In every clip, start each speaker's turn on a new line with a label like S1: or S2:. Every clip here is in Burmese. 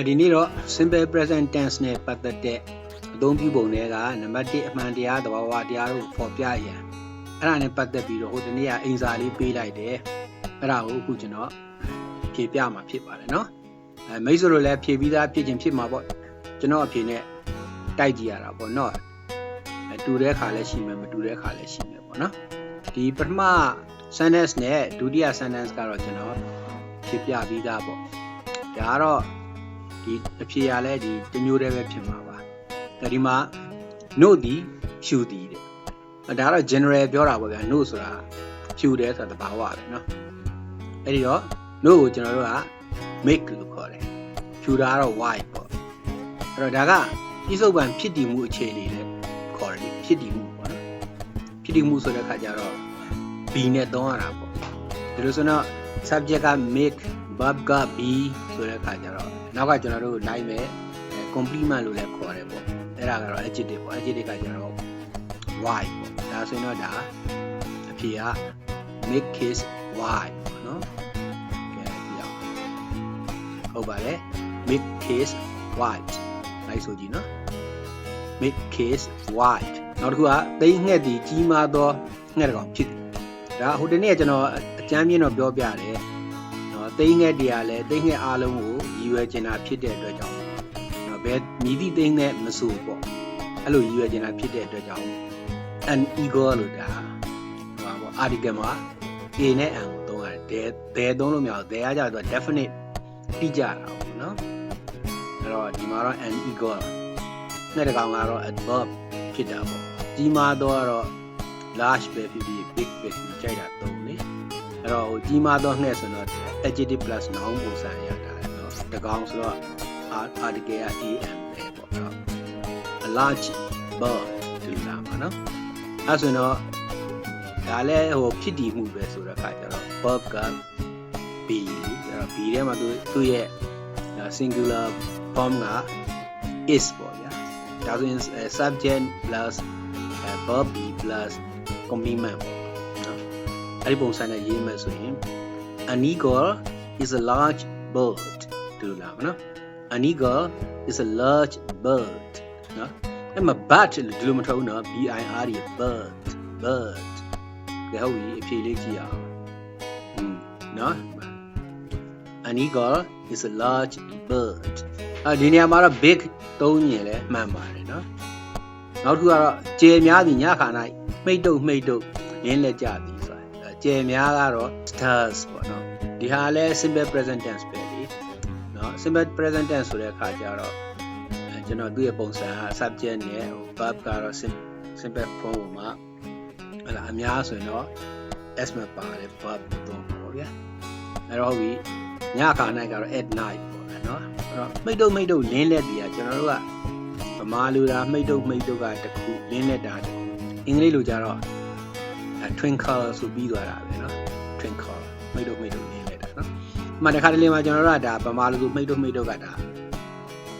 S1: ဒီနေ့တော့ simple present tense နဲ့ပတ်သက်တဲ့အသုံးပြုပုံတွေကနံပါတ်1အမှန်တရားသဘာဝတရားတို့ဖော်ပြရန်အဲ့ဒါနဲ့ပတ်သက်ပြီးတော့ဟိုတနေ့ကအင်စာလေးပေးလိုက်တယ်အဲ့ဒါကိုအခုကျွန်တော်ဖြေပြမှာဖြစ်ပါတယ်နော်မိတ်ဆွေတို့လည်းဖြေပြီးသားဖြစ်ခြင်းဖြစ်မှာပေါ့ကျွန်တော်အဖြေနဲ့တိုက်ကြည့်ရတာပေါ့နော်တူတဲ့ခါလည်းရှိမယ်မတူတဲ့ခါလည်းရှိမယ်ပေါ့နော်ဒီပထမ sentence နဲ့ဒုတိယ sentence ကတော့ကျွန်တော်ဖြေပြပြီးသားပေါ့ဒါကတော့ဒီအဖြေရလဲဒီတမျိုးတည်းပဲဖြစ်မှာပါဒီမှာ no ဒီဖြူသည်တဲ့ဒါတော့ general ပြောတာပေါ့ဗျာ no ဆိုတာဖြူတယ်ဆိုတာတဘာဝပဲเนาะအဲ့ဒီတော့ no ကိုကျွန်တော်တို့က make လို့ခေါ်တယ်ဖြူတာကတော့ white ပေါ့အဲ့တော့ဒါကပြစ္ဆုတ်ပံဖြစ်တည်မှုအခြေအနေနဲ့ခေါ်တယ်ဖြစ်တည်မှုပေါ့နော်ဖြစ်တည်မှုဆိုတဲ့အခါကျတော့ B နဲ့သုံးရတာပေါ့ဒီလိုဆိုတော့ subject က make verb က be ဆိုတဲ့အခါကျတော့နောက်ကကျွန်တော်တို့လိုက်မယ် complement လို့လည်းခေါ်တယ်ပေါ့အဲ့ဒါကတော့ adjective ပေါ့ adjective ကကျွန်တော် white ပေါ့ဒါဆိုရင်တော့ဒါအဖြေက make his white ပေါ့နော်ကဲဒီအောင်ဟုတ်ပါလေ make his white လိုက်ဆိုကြည့်နော် make his white နောက်တစ်ခုကသိငှက်ဒီကြီးမားသောငှက်တစ်ကောင်ဖြစ်တယ်ဒါဟိုတနေ့ကျွန်တော်အကျမ်းပြင်းတော့ပြောပြတယ်နော်သိငှက်တွေကလည်းသိငှက်အားလုံးကိုရည်ရွယ်ချင်တာဖြစ်တဲ့အတွက်ကြောင့်နော်ဘယ်မြည်သည့်သိငှက်မဆိုပေါ့အဲ့လိုရည်ရွယ်ချင်တာဖြစ်တဲ့အတွက်ကြောင့် an eagle လို့ဒါဟိုပါပေါ့ article မှာ a နဲ့ an ကိုသုံးရတယ်there သုံးလို့မရဘူး there ကကြတော့ definite တိကျတာပေါ့နော်အဲ့တော့ဒီမှာတော့ an eagle ငှက်တစ်ကောင်ကတော့ adverb ဖြစ်တာပေါ့ကြီးမားတော့ကတော့ large ပဲဖြစ်ဖြစ် big ပဲဖြစ်ကြိုက်တာသုံးလေအဲ့တော့ဟိုကြီးမားတော့ငှက်ဆိုတော့ adjective plus noun ပုံစံရတာเนาะတကောင်ဆိုတော့ article က am ပဲပေါ့နော် a large bird ဒီလိုလာမှာเนาะအဲ့ဆိုတော့ဒါလည်းဟိုဖြစ်တည်မှုပဲဆိုတော့အခါကျတော့ verb က be အဲ့တော့ be ထဲမှာသူ့ရဲ့ singular form က is ပေါ့ဗျာဒါဆိုရင် subject plus verb be plus complement ပေါ့နော်အဲ့ဒီပုံစံနဲ့ရေးမယ်ဆိုရင် an eagle is a large bird ဒီလိုလာမှာနော် an eagle is a large bird နော်အဲ့မှာ bird လို့ဒီလိုမထုတ်ဘူးနော် b i r d bird ကဲဟုတ်ပြီအဖြေလေးကြည့်အောင်နော် an eagle is a large bird ဒီနေရာမှာတော့ big သုံးရင်လည်းမှန်ပါတယ်နော်နောက်တစ်ခုကတော့ကျေများသည်ညခါ၌မိတ်တုတ်ရင်းလက်ကြသည်ဆိုတာကျေများကတော့ stars ပေါ့နော်ဒီဟာလည်း simple present tense ပဲလေနော် simple present tense ဆိုတဲ့အခါကျတော့ကျွန်တော်သူ့ရဲ့ပုံစံက subject နဲ့ verb ကတော့ simple form မှာဟလာအများဆိုရင်တော့ s မှာပါတယ် verb သုံးပေါ့ဗျာအဲ့တော့ဟုတ်ပြီညခါ၌ကတော့ at night ပေါ့နော်အဲ့တော့မိတ်တုတ်လင်းလက်တွေကကျွန်တော်တို့ကဗမာလူတာမိတ်တုတ်ကတခုလင်းလက်တာတခုအင်္ဂလိပ်လိုကြတော့ twinkle ဆိုပြီးသွားတာပဲเนาะ twinkle မိတ်တုတ်လင်းလက်တာเนาะအမှတခါတလေမှာကျွန်တော်တို့ကဒါဗမာလူဆိုမိတ်တုတ်ကဒါ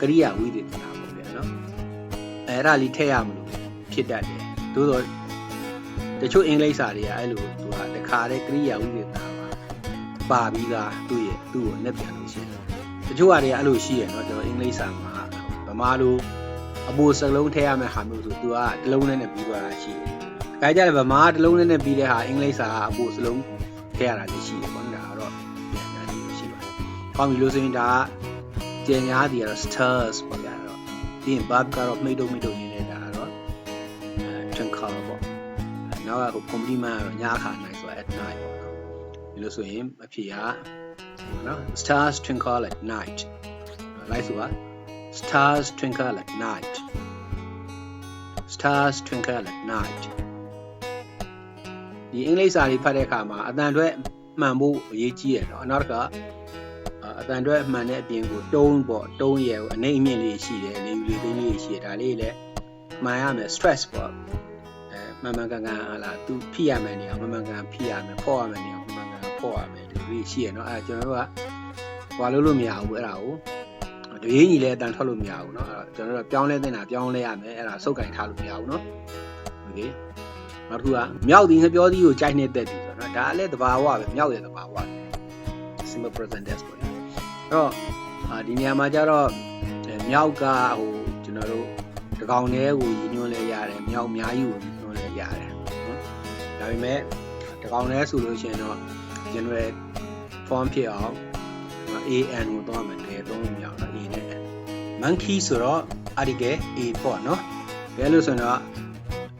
S1: ကရိယာဝိသေသနာပေါ့ဗျာเนาะအဲ့ဒါလေးထည့်ရမလို့ဖြစ်တတ်တယ်သို့တော့တချို့အင်္ဂလိပ်စာတွေကအဲ့လိုသူကတခါတည်းကရိယာဝိသေသနာပါပြီးသားသူ့ကိုလက်ပြန်လို့ရှိတယ်တချို့ဟာတွေကအဲ့လိုရှိရเนาะကျွန်တော်အင်္ဂလိပ်စာမှာဗမာလူအပိုစလုံးထည့်ရမယ့်ဟာမျိုးဆိုသူကတစ်လုံးနဲ့ပြီးသွားတာရှိတယ်။ဒါကြတယ်ဗမာတစ်လုံးနဲ့ပြီးတဲ့ဟာအင်္ဂလိပ်စာကအပိုစလုံးထည့်ရတာလည်းရှိတယ်ပေါ့နော်။ဒါကတော့ပြန်တာလေးရှိပါတယ်။ကောင်းပြီလို့ဆိုရင်ဒါကကျင်ညာဒီကတော့ stars ပေါ့ဗျာတော့ပြီးရင် verb ကတော့မိတ်တုတ်နေတာကတော့twinkle ပေါ့။နောက်က complement ကတော့ညအခါနိုင်ဆိုတာ at night ပေါ့နော်။ဒီလိုဆိုရင်အဖြေကနော် stars twinkle at night လိုက်ဆိုတာStars twinkle at night. Stars twinkle at night. ဒီအင်္ဂလိပ်စာတွေဖတ်တဲ့အခါမှာအတန်အတွက်မှန်ဖို့အရေးကြီးတယ်နော်နောက်တစ်ခါအတန်အတွက်မှန်တဲ့အပြင်ကိုတုံးရဲ့ကိုအနေအမြင့်လေးရှိတယ်လေယူလေးသိန်းလေးရှိတယ်ဒါလေးလည်းမှန်ရမယ် stress ပေါ့မှန်ကန်ဟာလားသူဖိရမယ်နေအောင်မှန်ကန်ဖိရမယ်ဖော့ရမယ်နေအောင်မှန်ကန်ဖော့ရမယ်ဒီလိုရှိရနော်အဲကျွန်တော်တို့ကဟွာလို့မရဘူးအဲ့ဒါကိုတရင်းကြီးလည်းအတန်ထွက်လို့မရဘူးเนาะအဲ့တော့ကျွန်တော်တို့ပြောင်းလဲတင်တာပြောင်းလဲရမယ်အဲ့ဒါစုပ်ကင်ထားလို့မရဘူးเนาะโอเคနောက်တစ်ခုကမြောက်သည်ငှက်ပြောသည်ကိုကြိုက်နေတဲ့သည်ဆိုတော့ဒါလည်းသဘာဝပဲမြောက်ရဲ့သဘာဝ simple present tense ပေါ့အဲ့တော့ ဒီနေရာမှာကျတော့မြောက်ကဟိုကျွန်တော်တို့တကောင်တည်းကိုရည်ညွှန်းလဲရတယ်မြောက်အများကြီးကိုရည်ညွှန်းလဲရတယ်နော်ဒါပေမဲ့တကောင်တည်းဆိုလို့ရှိရင်တော့ general form ဖြစ်အောင် an ကိုတော့မယ်တကယ်သုံးလို့မရဘူးနော် a နဲ့ monkey ဆိုတော့ article a ပေါ့နော်ဘယ်လိုဆိုတော့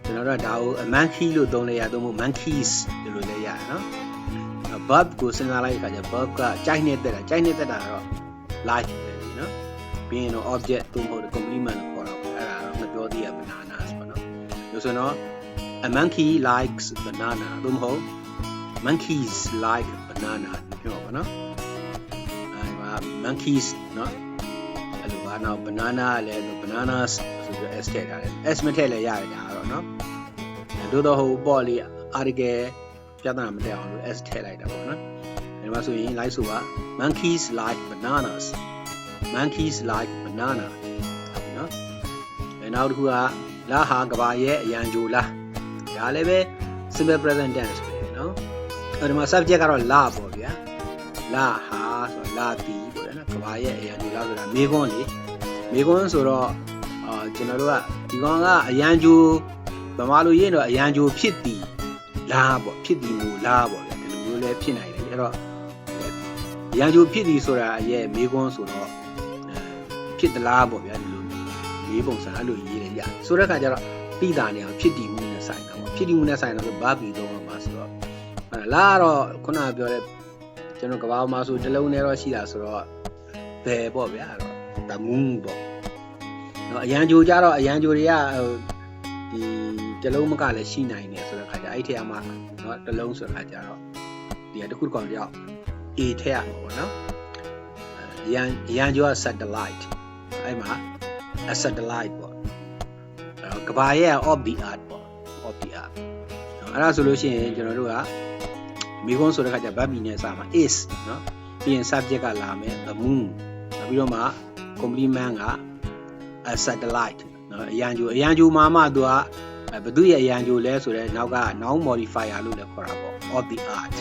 S1: ကျွန်တော်တို့ဒါကို monkey လို့သုံးလိုက်ရတော့ monkeys ဒီလိုလဲရတယ်နော် verb ကိုစဉ်းစားလိုက်တဲ့အခါကျ verb ကကြိုက်နေတဲ့တာတော့ like ပဲလीနော်ပြီးရင်တော့ object သို့မဟုတ် complement လို့ခေါ်တော့အဲ့ဒါတော့မပြောသေးရ bananas ပေါ့နော်လို့ဆိုတော့ a monkey likes banana သို့မဟုတ် monkeys like banana ပြောပါနော်အဲ့မှာ monkeys နော်အဲ့လိုပါတော့ banana လည်း bananas ဆိုပြီး s ထည့်ထားတယ် s မထည့်လည်းရတယ်ဒါတော့နော်တို့တော့ဟိုပေါ့လေ article ပြဿနာမတက်အောင်လို့ s ထည့်လိုက်တာပေါ့နော်ဒီမှာဆိုရင် like ဆိုပါ monkeys like bananas monkeys like banana ဟုတ်နော်အဲနောက်တစ်ခုကလာဟာကဘာရဲ့အရန်ဂျိုလားဒါလည်းပဲ simple present tense ပဲနော်အဲဒီမှာ subject ကတော့လာပေါ့ဗျာလာဟာဆိုတော့လာတီးပေါ့နော်ကဘာရဲ့အရန်ဂျိုလားဆိုတာမေခွန်းလေမေခွန်းဆိုတော့ကျွန်တော်တို့ကဒီကောင်ကအရန်ဂျိုဗမာလိုရေးတော့အရန်ဂျိုဖြစ်တီလာပေါ့ဖြစ်တီမျိုးလာပေါ့ဗျာဒီလိုမျိုးလည်းဖြစ်နိုင်တယ်အဲ့တော့အရန်ဂျိုဖြစ်တီဆိုတာရဲ့မေခွန်းဆိုတော့ဖြစ်သလားပေါ့ဗျာဒီလိုလေးပုံစံအဲ့လိုရေးတယ်ရဆိုတဲ့ခါကျတော့တိတာနေအောင်ဖြစ်တည်မှုနဲ့ဆိုင်တာပေါ့ဖြစ်တည်မှုနဲ့ဆိုင်တော့ဘာပြီးတော့မှာဆိုတော့လာတော့ခုနကပြောတဲ့ကျွန်တော်ကဘာမှာဆိုတလုံးနဲ့တော့ရှိတာဆိုတော့ဘယ်ပေါ့ဗျာအဲ့တော့ the moon ပေါ့နော်အရန်ဂျိုကြတော့အရန်ဂျိုတွေကဒီတလုံးမကလည်းရှိနိုင်တယ်ဆိုတဲ့ခါကျအဲ့ထက်မှာနော်တလုံးဆိုတဲ့ခါကျတော့ဒီတစ်ခုတစ်ကောင်တယောက် A ထည့်ရမှာပေါ့နော်အရန်ဂျိုက satellite အဲ့မှာ a satellite ပေါ့ကဘာရဲ့ of the earth ပေါ့ of the earth အဲ့ဒါဆိုလို့ရှိရင်ကျွန်တော်တို့ကမိခွန်းဆိုတဲ့ခါကျဗတ်ဘီနဲ့စာမှာ is เนาะပြီးရင် subject ကလာမယ် the moon နောက်ပြီးတော့မှ complement က a satellite เนาะအရန်ဂျိုမှာမှသူကဘသူရဲ့အရန်ဂျိုလဲဆိုတော့နောက်က noun modifier လို့လည်းခေါ်တာပေါ့ of the earth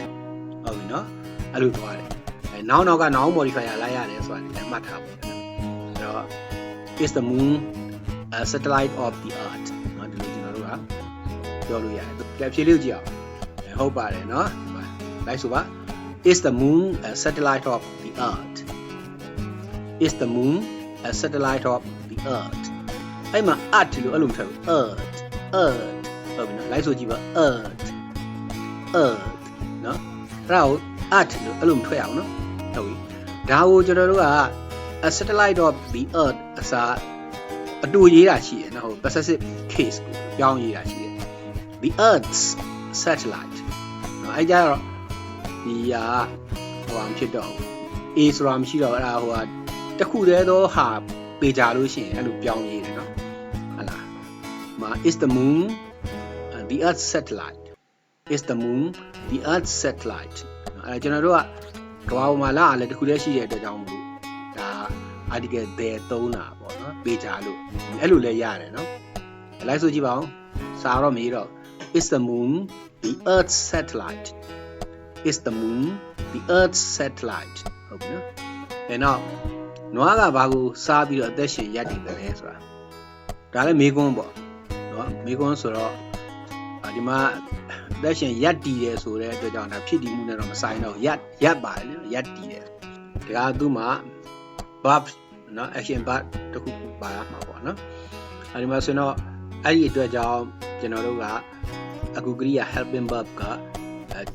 S1: ဟုတ်ပြီเนาะအဲ့လိုသွားတယ်နောက်က noun modifier လိုက်ရတယ်ဆိုတာလည်းမှတ်ထားပါဦးအဲ့တော့ is the moon a satellite of the earth เนาะဒီလိုကျွန်တော်တို့ကပြောလို့ရတယ်ကြည့်ဖြေလို့ကြည့်အောင်ဟုတ်ပါတယ်เนาะလိုက်ဆိုပါ is the moon a satellite of the earth is the moon a satellite of the earth အဲ့မှာ earth လို့အဲ့လိုထည့် earth ဟုတ်ပြီနော်လိုက်ဆိုကြည့်ပါ earth เนาะအဲ့ဒါကို earth လို့အဲ့လိုထွက်အောင်เนาะဟုတ်ပြီဒါကိုကျွန်တော်တို့က a satellite of the earth အစားအတူရေးတာရှိတယ်နော်ဟို possessive case ကိုပြောင်းရေးတာရှိတယ် the earth's satellite နော်အဲ့ကြတော့ဒီဟာဟိုဖြစ်တော့ a ဆိုတာမရှိတော့အဲ့ဒါဟိုဟာတစ်ခုတည်းသောဟာပေကြလို့ရှိရင်အဲ့လိုပြောင်းရေးတယ်နော်ဟုတ်လားမှာ is the moon the earth's satellite is the moon the earth's satellite အဲ့ကျွန်တော်တို့ကကမ္ဘာပေါ်မှာလာလည်းတစ်ခုတည်းရှိတဲ့အတွက်ကြောင့်မလို့ဒါ article ဘယ်သုံးတာပေါ့နော်ပေကြလို့အဲ့လိုလဲရတယ်နော်လိုက်ဆိုကြည့်ပါဦးစာတော့မေးတော့ is the moon the earth's satellite is the moon the earth's satellite ဟုတ်ပြီနော်အဲ့တော့နွားကဘာကိုစားပြီးတော့အသက်ရှင်ရပ်တည်တယ်လဲဆိုတာဒါလည်းမေးခွန်းပေါ့နော်မေးခွန်းဆိုတော့ဒီမှာအသက်ရှင်ရပ်တည်တယ်ဆိုတဲ့အတွက်ကြောင့်ဒါဖြစ်တည်မှုနဲ့တော့မဆိုင်တော့ရပ်ပါတယ်လေရပ်တည်တယ်ဒါကသူ့မှာ verb နော် action verb တခုခုပါရမှာပေါ့နော်အဲဒီမှာဆိုတော့အဲ့ဒီအတွက်ကြောင့်ကျွန်တော်တို့ကအခုကရိယာ helping verb က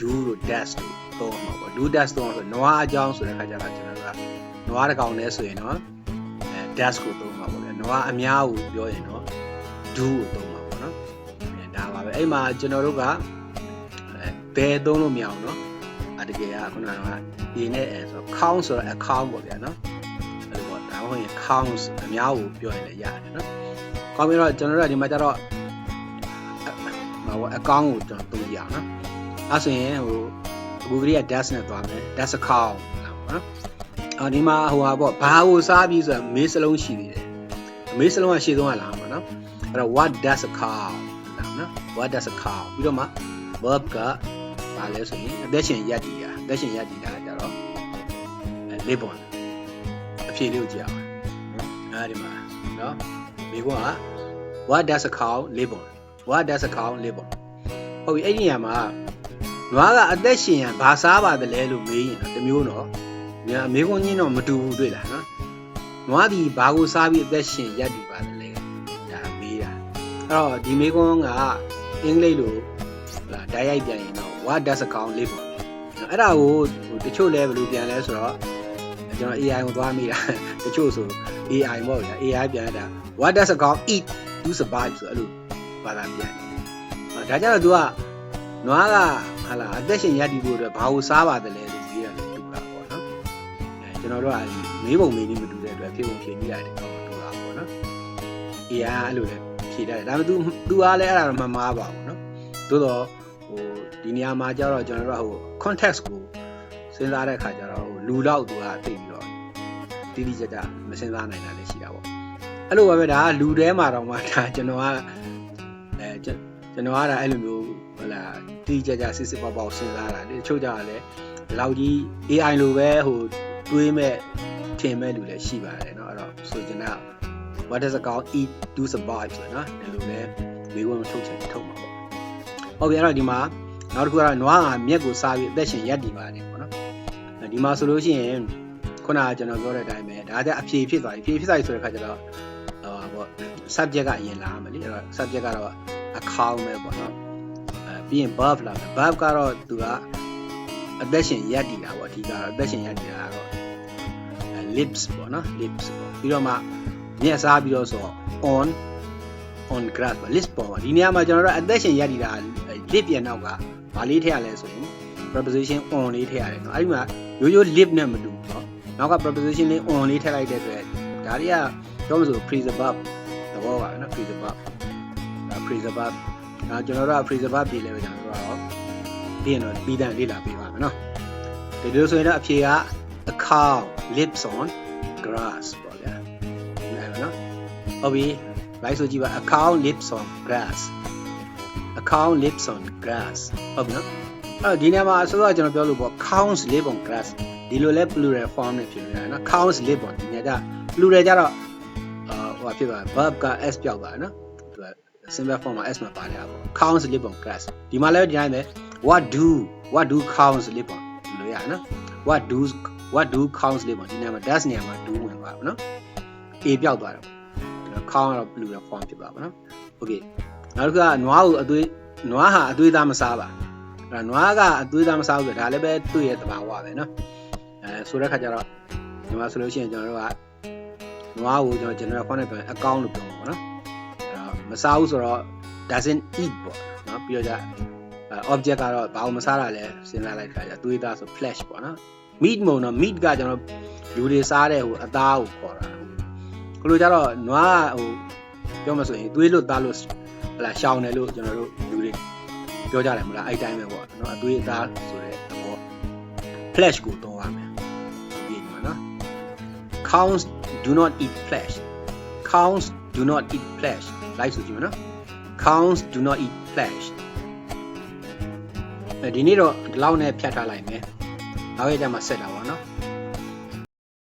S1: do လို့ dash လို့သုံးမှာပေါ့ do dash သုံးဆိုနွားအကြောင်းဆိုတဲ့ခါကျတော့ကျွန်တော်တို့ကနွားတစ်ကောင်နဲ့ဆိုရင်တော့dash ကိုသုံးမှာပေါ့လေနွားအများကိုပြောရင်တော့ do ကိုသုံးမှာပေါ့နော်ဒါပါပဲအဲ့မှာကျွန်တော်တို့ကဘယ်သုံးလို့မရအောင်နော်တကယ်ကခုနက A နဲ့ A ဆို count ဆိုတော့ account ပေါ့ဗျာနော်အဲ့လိုပေါ့ဒါမှမဟုတ်ရင် counts အများကိုပြောရင်လည်းရတယ်နော်ကောင်းပြီတော့ကျွန်တော်တို့ကဒီမှာကျတော့account ကိုကျွန်တော်သုံးကြည့်အောင်နော်အဲ့ဆိုရင်ဟိုအခုကလေးက dash နဲ့သွားမယ် dash account နော်ဒီမှာဟိုဟာပေါ့ဘာကိုစားပြီးဆိုတော့မေးစလုံးရှိသေးတယ်မေးစလုံးကရှေ့ဆုံးကလာမှာနော်အဲ့တော့ what does account နော် what does account ပြီးတော့မှ verb ကဘာလဲဆိုရင်အသက်ရှင်ရပ်တည်တာကြတော့live on အဖြ ဖြေလို့ကြည့်အောင်အဲဒီမှာနော်မိကွန်းက what does a cow live on what does a cow live on ဟုတ်ပြီအဲ့ဒီနေရာမှာနွားကအသက်ရှင်ရန်ဘာစားပါတယ်လဲလို့မေးရင်တော့တမျိုးတော့ညာမိကွန်းချင်းတော့မတူဘူးတွေ့လားနော်နွားဒီဘာကိုစားပြီးအသက်ရှင်ရပ်တည်ပါတယ်လဲဒါမေးတာအဲ့တော့ဒီမိကွန်းကအင်္ဂလိပ်လိုဓာတ်ရိုက်ပြန်ရင်တော့ what does a cow live on အဲ့ဒါကိုတချို့လဲဘယ်လိုပြန်လဲဆိုတော့ကျွန်တော် AI ကိုသွားမိတာတချို့ဆို AI မဟုတ်ဗျာ AI ပြန်တာ what does a cow eat to survive ဆိုအဲ့လိုဘာသာပြန်ဒါကြတော့ तू ကနွားကဟာလာအသက်ရှင်ရပ်တည်ဖို့အတွက်ဘာကိုစားပါတယ်လဲလို့မေးရတယ်တူတာပေါ့နော်ကျွန်တော်တို့ကမေးပုံမေးနည်းမတူတဲ့အတွက်ဖြေပုံဖြေနည်းရတယ်တော့တူတာပေါ့နော် AI အဲ့လိုလဲဖြေတတ်တယ်ဒါပေမဲ့ तू ကလည်းအဲ့ဒါတော့မမှားပါဘူးနော်သို့တော့ဒီနေရာမှာကျတော့ကျွန်တော်တို့ကcontext ကိုစဉ်းစားတဲ့အခါကျတော့လူတော့သူကသိပြီးတော့တိတိကျကျမစဉ်းစားနိုင်တာလည်းရှိတာပေါ့အဲ့လိုပဲဒါကလူထဲမှာတော့မှဒါကျွန်တော်ကဒါအဲ့လိုမျိုးဟလာတိတိကျကျစစ်စစ်ပေါက်ပေါက်စဉ်းစားတာတချို့ကြလည်းဒီလောက်ကြီး AI လိုပဲတွေးမဲ့ထင်မဲ့လူလည်းရှိပါတယ်เนาะအဲ့တော့ဆိုကျွန်တော် what does a cow eat to survive ဆိုတော့ဒီလိုလဲမိခွန်းထုတ်ချင်ထုတ်မှာပေါ့ဟုတ်ပြီအဲ့တော့ဒီမှာနောက်တစ်ခုကတော့နွားကမြက်ကိုစားပြီးအသက်ရှင်ရပ်တည်ပါတယ်ပေါ့နော်ဒီမှာဆိုလို့ရှိရင်ခုနကကျွန်တော်ပြောတဲ့အတိုင်းပဲဒါကအဖြေဖြစ်သွားပြီဖြေဖြစ်သွားပြီဆိုတဲ့ခါကျတော့ပေါ့ subject ကအရင်လာမယ်လေအဲ့တော့ subject ကတော့ account ပဲပေါ့နော်ပြီးရင် verb လာမယ် verb ကတော့သူကအသက်ရှင်ရပ်တည်တာပေါ့အဓိကတော့အသက်ရှင်ရပ်တည်တာကတော့ lips ပေါ့နော် lips ပေါ့ပြီးတော့မှမြက်စားပြီးတော့ဆိုတော့ on grass ပေါ့ lips ပေါ့ဒီနေရာမှာကျွန်တော်တို့အသက်ရှင်ရပ်တည်တာ lip ရဲ့နောက်ကဘာလေးထည့်ရလဲဆိုရင် preposition on လေးထည့်ရတယ်နော်အဲ့ဒီမှာရိုးရိုး lip နဲ့မတူဘူးเนาะနောက်က preposition လေး on လေးထည့်လိုက်တဲ့အတွက်ဒါတွေကပြောမဆို phrasal verb သဘောပါနော် phrasal verb ဒါ phrasal verb ဒါကျွန်တော်တို့က phrasal verb ပြည်လဲပဲကျွန်တော်တို့ကတော့ပြီးရင်တော့ပြီးတန်းလေ့လာပေးပါမယ်နော်ဒီလိုဆိုရင်တော့အဖြေက a cow lives on grass ပေါ့ဗျာဟုတ်နော်ဟုတ်ပြီလိုက်ဆိုကြည့်ပါ a cow lives on grass a cow lives on grass ဟုတ်ပြီနော်အဲ့ဒီနေရာမှာအစောကကျွန်တော်ပြောလို့ပေါ့ cows live on grass ဒီလိုလဲ plural form နဲ့ဖြစ်နေတာနော် cows live on ဒီနေရာက plural ကြတော့ဟိုဖြစ်ပါ verb က s ပြောက်ပါနော်သူက simple form မှာ s မှာပါတယ်ပေါ့ cows live on grass ဒီမှာလဲဒီတိုင်းပဲ what do cows live on လို့ရနော် what do cows live on ဒီနေရာမှာ does နေရာမှာ do ဝင်ပါပါနော် a ပြောက်သွားတယ်ပေါ့ cow ကတော့ plural form ဖြစ်ပါပါနော် okay နောက်တစ်ခုကနွားဟာအသွေးသားမစားပါအဲ့နွားကအသွေးသားမစားဘူးဆိုဒါလည်းပဲသူ့ရဲ့သဘာဝပဲเนาะဆိုတဲ့ခါကျတော့ဒီမှာဆိုလို့ရှိရင်ကျွန်တော်တို့ကနွားကိုကျွန်တော် general form နဲ့ပြောရင်အကောင့်လို့ပြောမှာပေါ့နော်အဲ့တော့မစားဘူးဆိုတော့ doesn't eat ပေါ့เนาะပြီးတော့ object ကတော့ဘာလို့မစားတာလဲစဉ်းစားလိုက်ခါကျအသွေးသားဆို flesh ပေါ့နော် meat မဟုတ်တော့ meat ကကျွန်တော်လူတွေစားတဲ့အသားကိုခေါ်တာခလို့ကျတော့နွားပြောမှဆိုရင်သွေးလွတ်သားလို့ဟလာရှောင်းတယ်လို့ကျွန်တော်တို့လူတွေပြောကြတယ်မလားအဲ့တိုင်းပဲပေါ့နော်အသွေးအသားဆိုတဲ့ဘော flesh ကိုသုံးရမယ်ဒီမှာနော် cows do not eat flesh cows do not eat flesh လိုက်ဆိုကြည့်မနော် cows do not eat flesh ဒီနေ့တော့ဒီလောက်နဲ့ဖြတ်ထားလိုက်မယ်နောက်ရက်ကျမှဆက်တာပေါ့နော်